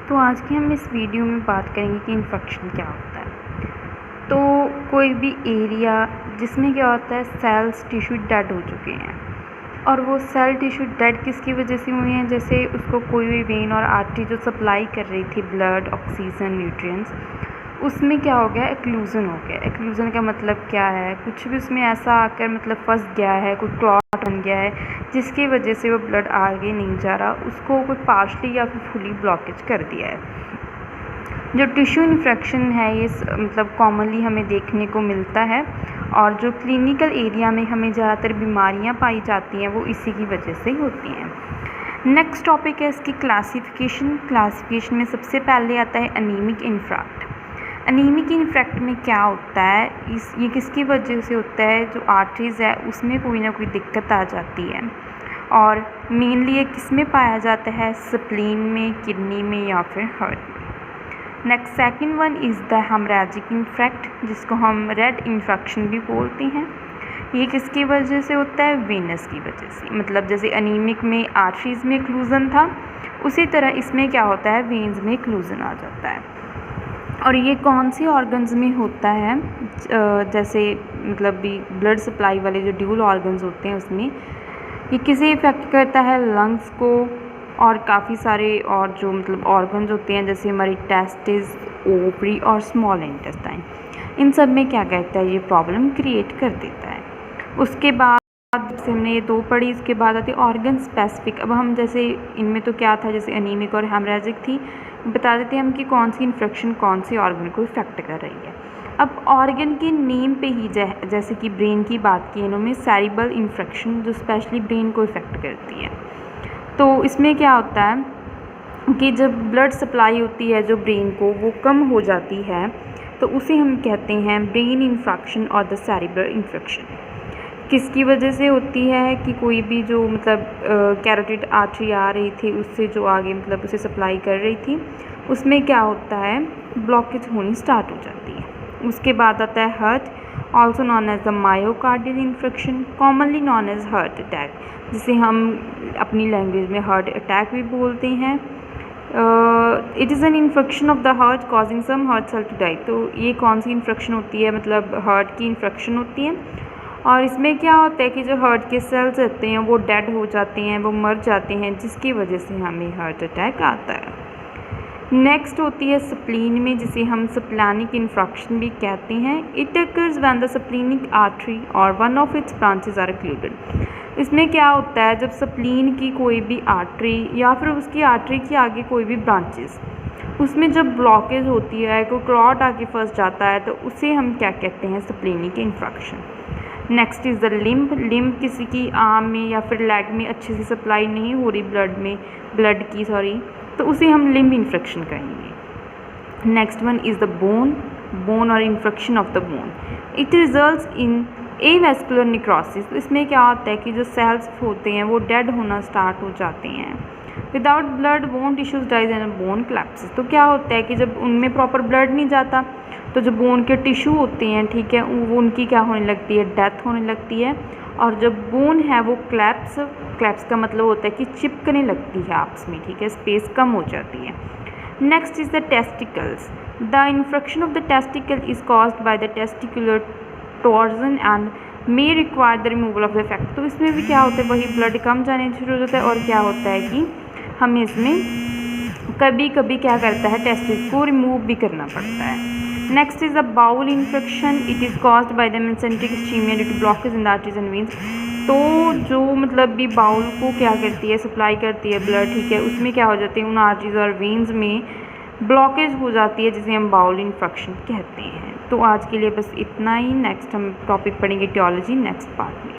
तो आज की हम इस वीडियो में बात करेंगे कि इन्फेक्शन क्या होता है। तो कोई भी एरिया जिसमें क्या होता है, सेल्स टिश्यू डेड हो चुके हैं, और वो सेल टिश्यू डेड किसकी वजह से हुए हैं, जैसे उसको कोई भी वेन और आर्टरी जो सप्लाई कर रही थी ब्लड, ऑक्सीजन, न्यूट्रिएंट्स, उसमें क्या हो गया, एक्लूज़न हो गया। एक्लूज़न का मतलब क्या है, कुछ भी उसमें ऐसा आकर मतलब फंस गया है, कोई क्लॉट बन गया है जिसकी वजह से वो ब्लड आगे नहीं जा रहा, उसको कोई पार्शली या फिर फुली ब्लॉकेज कर दिया है। जो टिश्यू इन्फेक्शन है ये मतलब कॉमनली हमें देखने को मिलता है, और जो क्लिनिकल एरिया में हमें ज़्यादातर बीमारियां पाई जाती हैं वो इसी की वजह से होती हैं। नेक्स्ट टॉपिक है इसकी क्लासिफिकेशन में सबसे पहले आता है अनीमिक इन्फ्रैक्ट। अनीमिक इन्फ्रैक्ट में क्या होता है, ये किसकी वजह से होता है, जो आर्टरीज़ है उसमें कोई ना कोई दिक्कत आ जाती है, और मेनली ये किस में पाया जाता है, स्प्लीन में, किडनी में या फिर हार्ट में। Next second one is the haemorrhagic infarct, जिसको हम रेड इन्फेक्शन भी बोलते हैं। ये किसकी वजह से होता है, वेनस की वजह से। मतलब जैसे अनीमिक में आर्टरीज़ में एक्लूज़न था, उसी तरह इसमें क्या होता है, वेन्स में एक्लूज़न आ जाता है। और ये कौन सी ऑर्गन्स में होता है, जैसे मतलब भी ब्लड सप्लाई वाले जो ड्यूल ऑर्गन्स होते हैं उसमें ये किसे इफ़ेक्ट करता है, लंग्स को, और काफ़ी सारे और जो मतलब ऑर्गन्स होते हैं जैसे हमारी टेस्टिस, ओवरी और स्मॉल इंटेस्टाइन, इन सब में क्या करता है, ये प्रॉब्लम क्रिएट कर देता है। उसके बाद जैसे हमने ये दो पढ़ी, इसके बाद आती है ऑर्गन स्पेसिफिक। अब हम जैसे इनमें तो क्या था, जैसे अनीमिक और हेमरेजिक थी, बता देते हैं हम कि कौन सी इन्फेक्शन कौन सी ऑर्गन को इफ़ेक्ट कर रही है। अब ऑर्गन के नेम पे ही जैसे कि ब्रेन की बात की इन्होंने, सेरिब्रल इन्फेक्शन जो स्पेशली ब्रेन को इफ़ेक्ट करती है। तो इसमें क्या होता है कि जब ब्लड सप्लाई होती है जो ब्रेन को वो कम हो जाती है, तो उसे हम कहते हैं ब्रेन इन्फेक्शन और द सेरिब्रल इन्फेक्शन। किसकी वजह से होती है कि कोई भी जो मतलब कैरोटिड आर्टरी आ रही थी उससे जो आगे मतलब उसे सप्लाई कर रही थी, उसमें क्या होता है, ब्लॉकेज होनी स्टार्ट हो जाती है। उसके बाद आता है heart, also known as the myocardial infection, commonly known as heart attack, जिसे हम अपनी लैंग्वेज में हार्ट अटैक भी बोलते हैं। It is an infection of the heart causing some heart cell to die. तो ये कौन सी इन्फेक्शन होती है, मतलब हार्ट की इन्फेक्शन होती है, और इसमें क्या होता है कि जो हार्ट के सेल्स रहते हैं वो डेड हो जाते हैं, वो मर जाते हैं, जिसकी वजह से हमें हार्ट अटैक आता है। नेक्स्ट होती है स्प्लीन में, जिसे हम स्प्लैनिक इन्फेक्शन भी कहते हैं। It occurs when the splenic artery or one of its branches are occluded. इसमें क्या होता है, जब स्प्लीन की कोई भी आर्टरी या फिर उसकी आर्टरी के आगे कोई भी ब्रांचेस, उसमें जब ब्लॉकेज होती है, कोई क्लॉट आके फंस जाता है, तो उसे हम क्या कहते हैं, splenic infection. Next is the limb किसी की आर्म में या फिर लेग में अच्छे से सप्लाई नहीं हो रही ब्लड की तो उसे हम लिम्ब इन्फेक्शन कहेंगे। Next one is the bone or infection of the bone. It results in avascular necrosis. तो इसमें क्या होता है कि जो सेल्स होते हैं वो डेड होना स्टार्ट हो जाते हैं। Without blood bone tissues dies and bone collapses. तो क्या होता है कि जब उनमें प्रॉपर ब्लड नहीं जाता तो जो बोन के टिश्यू होते हैं, ठीक है, वो उनकी क्या होने लगती है, डेथ होने लगती है, और जब बोन है वो क्लैप्स का मतलब होता है कि चिपकने लगती है आपस में, ठीक है, स्पेस कम हो जाती है। Next is the testicles. The infection of the testicle is caused by the testicular torsion and may require the removal of the effect. तो इसमें भी क्या होता है, वही ब्लड कम जाने शुरू हो जाता है, और क्या होता है कि हमें इसमें कभी कभी क्या करता है, टेस्टिस को रिमूव भी करना पड़ता है। Next is the bowel infection. It is caused by the mesenteric ischemia due to blockage in the arteries and veins. तो जो मतलब भी बाउल को क्या करती है, सप्लाई करती है ब्लड, ठीक है, उसमें क्या हो जाती है, उन आर्टरीज और वेन्स में ब्लॉकेज हो जाती है, जिसे हम बाउल इन्फेक्शन कहते हैं। तो आज के लिए बस इतना ही। नेक्स्ट हम टॉपिक पढ़ेंगे टियोलॉजी नेक्स्ट पार्ट में।